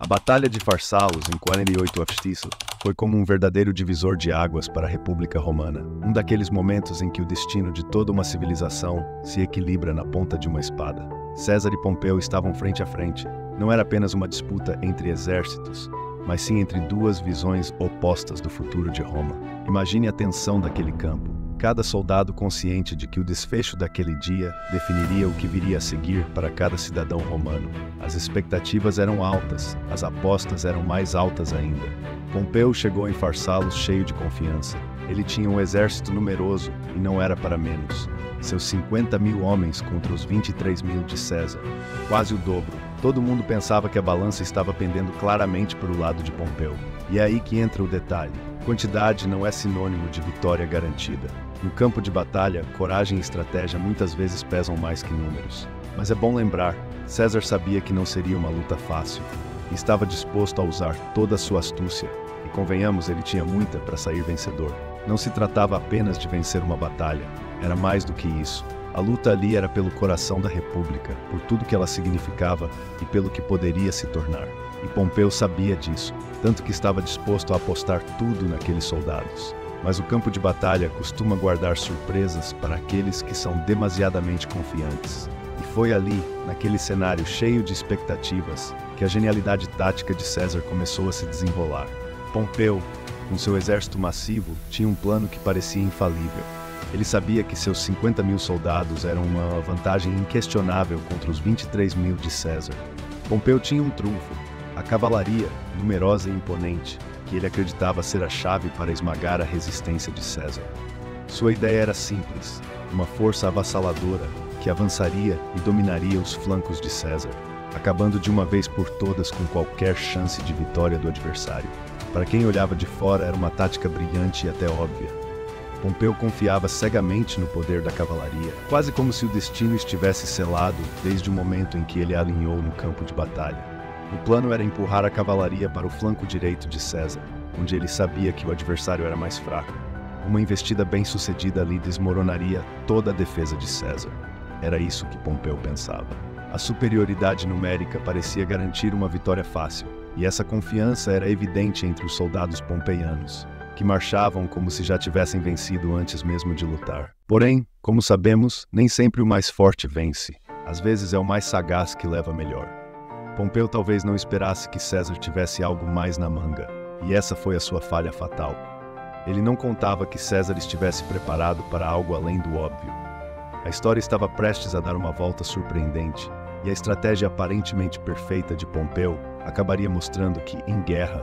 A Batalha de Farsalos, em 48 a.C., foi como um verdadeiro divisor de águas para a República Romana. Um daqueles momentos em que o destino de toda uma civilização se equilibra na ponta de uma espada. César e Pompeu estavam frente a frente. Não era apenas uma disputa entre exércitos, mas sim entre duas visões opostas do futuro de Roma. Imagine a tensão daquele campo. Cada soldado consciente de que o desfecho daquele dia definiria o que viria a seguir para cada cidadão romano. As expectativas eram altas, as apostas eram mais altas ainda. Pompeu chegou em Farsalos cheio de confiança. Ele tinha um exército numeroso e não era para menos. Seus 50.000 homens contra os 23.000 de César. Quase o dobro. Todo mundo pensava que a balança estava pendendo claramente para o lado de Pompeu. E é aí que entra o detalhe. Quantidade não é sinônimo de vitória garantida. No campo de batalha, coragem e estratégia muitas vezes pesam mais que números. Mas é bom lembrar, César sabia que não seria uma luta fácil. E estava disposto a usar toda a sua astúcia. E convenhamos, ele tinha muita para sair vencedor. Não se tratava apenas de vencer uma batalha. Era mais do que isso. A luta ali era pelo coração da República, por tudo que ela significava e pelo que poderia se tornar. E Pompeu sabia disso, tanto que estava disposto a apostar tudo naqueles soldados. Mas o campo de batalha costuma guardar surpresas para aqueles que são demasiadamente confiantes. E foi ali, naquele cenário cheio de expectativas, que a genialidade tática de César começou a se desenrolar. Pompeu, com seu exército massivo, tinha um plano que parecia infalível. Ele sabia que seus 50.000 soldados eram uma vantagem inquestionável contra os 23.000 de César. Pompeu tinha um trunfo, a cavalaria, numerosa e imponente, que ele acreditava ser a chave para esmagar a resistência de César. Sua ideia era simples, uma força avassaladora que avançaria e dominaria os flancos de César, acabando de uma vez por todas com qualquer chance de vitória do adversário. Para quem olhava de fora, era uma tática brilhante e até óbvia. Pompeu confiava cegamente no poder da cavalaria, quase como se o destino estivesse selado desde o momento em que ele a alinhou no campo de batalha. O plano era empurrar a cavalaria para o flanco direito de César, onde ele sabia que o adversário era mais fraco. Uma investida bem-sucedida ali desmoronaria toda a defesa de César. Era isso que Pompeu pensava. A superioridade numérica parecia garantir uma vitória fácil, e essa confiança era evidente entre os soldados pompeianos, que marchavam como se já tivessem vencido antes mesmo de lutar. Porém, como sabemos, nem sempre o mais forte vence. Às vezes é o mais sagaz que leva melhor. Pompeu talvez não esperasse que César tivesse algo mais na manga, e essa foi a sua falha fatal. Ele não contava que César estivesse preparado para algo além do óbvio. A história estava prestes a dar uma volta surpreendente, e a estratégia aparentemente perfeita de Pompeu acabaria mostrando que, em guerra,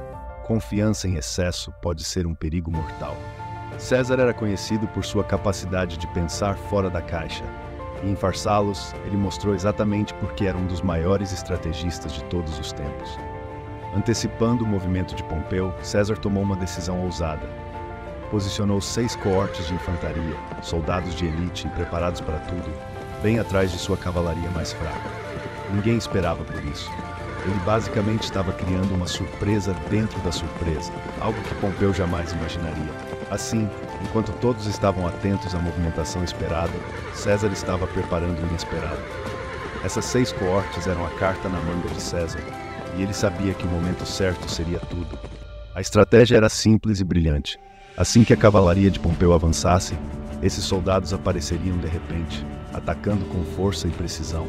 confiança em excesso pode ser um perigo mortal. César era conhecido por sua capacidade de pensar fora da caixa, e em Farsalos ele mostrou exatamente porque era um dos maiores estrategistas de todos os tempos. Antecipando o movimento de Pompeu, César tomou uma decisão ousada. Posicionou 6 coortes de infantaria, soldados de elite e preparados para tudo, bem atrás de sua cavalaria mais fraca. Ninguém esperava por isso. Ele basicamente estava criando uma surpresa dentro da surpresa, algo que Pompeu jamais imaginaria. Assim, enquanto todos estavam atentos à movimentação esperada, César estava preparando o inesperado. Essas 6 coortes eram a carta na manga de César, e ele sabia que o momento certo seria tudo. A estratégia era simples e brilhante. Assim que a cavalaria de Pompeu avançasse, esses soldados apareceriam de repente, atacando com força e precisão.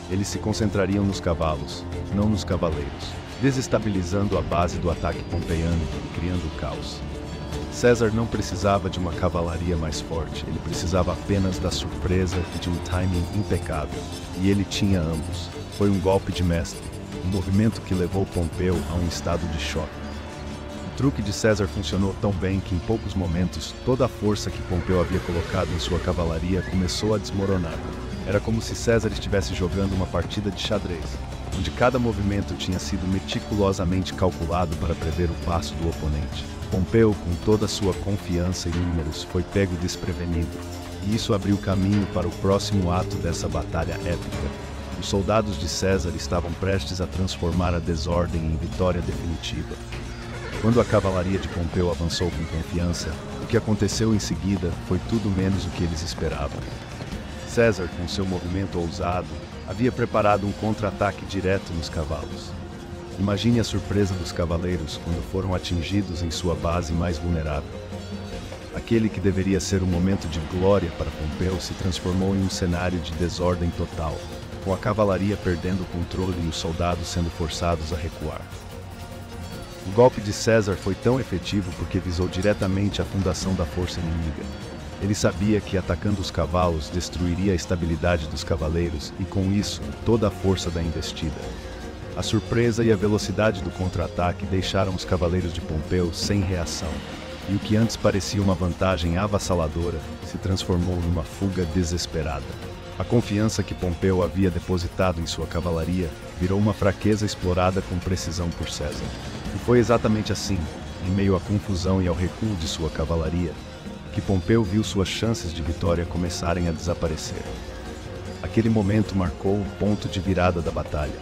Eles se concentrariam nos cavalos, não nos cavaleiros, desestabilizando a base do ataque pompeiano e criando caos. César não precisava de uma cavalaria mais forte, ele precisava apenas da surpresa e de um timing impecável. E ele tinha ambos. Foi um golpe de mestre, um movimento que levou Pompeu a um estado de choque. O truque de César funcionou tão bem que em poucos momentos, toda a força que Pompeu havia colocado em sua cavalaria começou a desmoronar. Era como se César estivesse jogando uma partida de xadrez, onde cada movimento tinha sido meticulosamente calculado para prever o passo do oponente. Pompeu, com toda a sua confiança em números, foi pego desprevenido, e isso abriu caminho para o próximo ato dessa batalha épica. Os soldados de César estavam prestes a transformar a desordem em vitória definitiva. Quando a cavalaria de Pompeu avançou com confiança, o que aconteceu em seguida foi tudo menos o que eles esperavam. César, com seu movimento ousado, havia preparado um contra-ataque direto nos cavalos. Imagine a surpresa dos cavaleiros quando foram atingidos em sua base mais vulnerável. Aquele que deveria ser um momento de glória para Pompeu se transformou em um cenário de desordem total, com a cavalaria perdendo o controle e os soldados sendo forçados a recuar. O golpe de César foi tão efetivo porque visou diretamente a fundação da força inimiga. Ele sabia que atacando os cavalos destruiria a estabilidade dos cavaleiros e, com isso, toda a força da investida. A surpresa e a velocidade do contra-ataque deixaram os cavaleiros de Pompeu sem reação, e o que antes parecia uma vantagem avassaladora se transformou numa fuga desesperada. A confiança que Pompeu havia depositado em sua cavalaria virou uma fraqueza explorada com precisão por César. E foi exatamente assim, em meio à confusão e ao recuo de sua cavalaria, que Pompeu viu suas chances de vitória começarem a desaparecer. Aquele momento marcou o ponto de virada da batalha.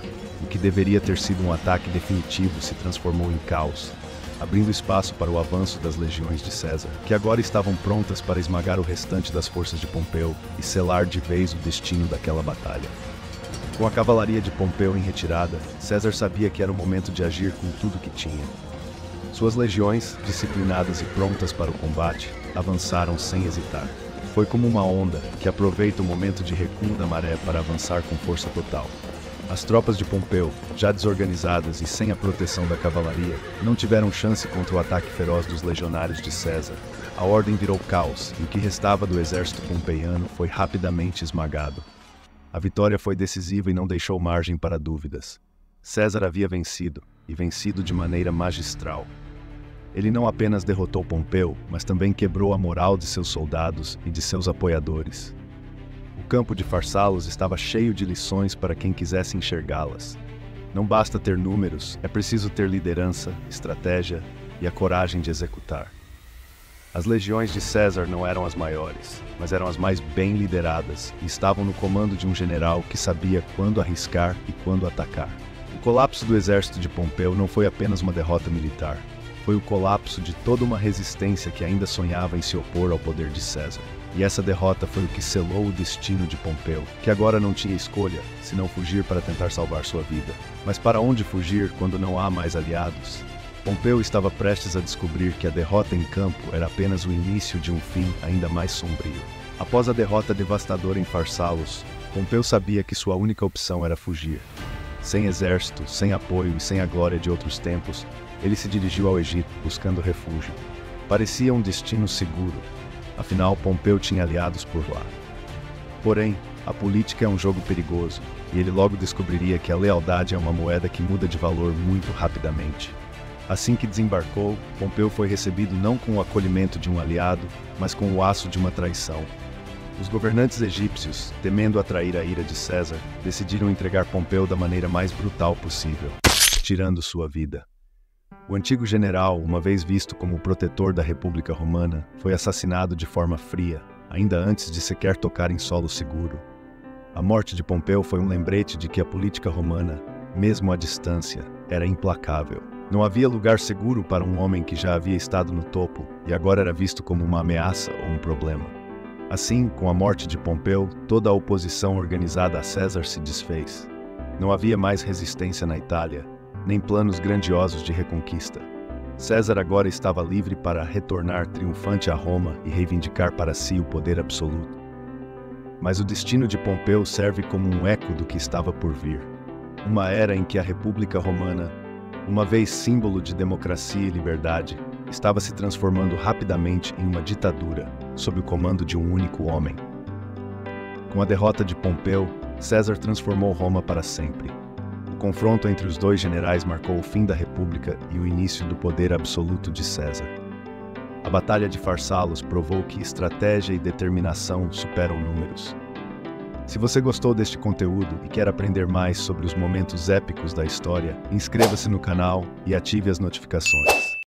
O que deveria ter sido um ataque definitivo se transformou em caos, abrindo espaço para o avanço das legiões de César, que agora estavam prontas para esmagar o restante das forças de Pompeu e selar de vez o destino daquela batalha. Com a cavalaria de Pompeu em retirada, César sabia que era o momento de agir com tudo que tinha. Suas legiões, disciplinadas e prontas para o combate, avançaram sem hesitar. Foi como uma onda que aproveita o momento de recuo da maré para avançar com força total. As tropas de Pompeu, já desorganizadas e sem a proteção da cavalaria, não tiveram chance contra o ataque feroz dos legionários de César. A ordem virou caos e o que restava do exército pompeiano foi rapidamente esmagado. A vitória foi decisiva e não deixou margem para dúvidas. César havia vencido, e vencido de maneira magistral. Ele não apenas derrotou Pompeu, mas também quebrou a moral de seus soldados e de seus apoiadores. O campo de Farsalos estava cheio de lições para quem quisesse enxergá-las. Não basta ter números, é preciso ter liderança, estratégia e a coragem de executar. As legiões de César não eram as maiores, mas eram as mais bem lideradas e estavam no comando de um general que sabia quando arriscar e quando atacar. O colapso do exército de Pompeu não foi apenas uma derrota militar, foi o colapso de toda uma resistência que ainda sonhava em se opor ao poder de César. E essa derrota foi o que selou o destino de Pompeu, que agora não tinha escolha, senão fugir para tentar salvar sua vida. Mas para onde fugir quando não há mais aliados? Pompeu estava prestes a descobrir que a derrota em campo era apenas o início de um fim ainda mais sombrio. Após a derrota devastadora em Farsalos, Pompeu sabia que sua única opção era fugir. Sem exército, sem apoio e sem a glória de outros tempos, ele se dirigiu ao Egito buscando refúgio. Parecia um destino seguro, afinal Pompeu tinha aliados por lá. Porém, a política é um jogo perigoso, e ele logo descobriria que a lealdade é uma moeda que muda de valor muito rapidamente. Assim que desembarcou, Pompeu foi recebido não com o acolhimento de um aliado, mas com o aço de uma traição. Os governantes egípcios, temendo atrair a ira de César, decidiram entregar Pompeu da maneira mais brutal possível, tirando sua vida. O antigo general, uma vez visto como o protetor da República Romana, foi assassinado de forma fria, ainda antes de sequer tocar em solo seguro. A morte de Pompeu foi um lembrete de que a política romana, mesmo à distância, era implacável. Não havia lugar seguro para um homem que já havia estado no topo e agora era visto como uma ameaça ou um problema. Assim, com a morte de Pompeu, toda a oposição organizada a César se desfez. Não havia mais resistência na Itália, nem planos grandiosos de reconquista. César agora estava livre para retornar triunfante a Roma e reivindicar para si o poder absoluto. Mas o destino de Pompeu serve como um eco do que estava por vir. Uma era em que a República Romana, uma vez símbolo de democracia e liberdade, estava se transformando rapidamente em uma ditadura, sob o comando de um único homem. Com a derrota de Pompeu, César transformou Roma para sempre. O confronto entre os dois generais marcou o fim da República e o início do poder absoluto de César. A Batalha de Farsalos provou que estratégia e determinação superam números. Se você gostou deste conteúdo e quer aprender mais sobre os momentos épicos da história, inscreva-se no canal e ative as notificações.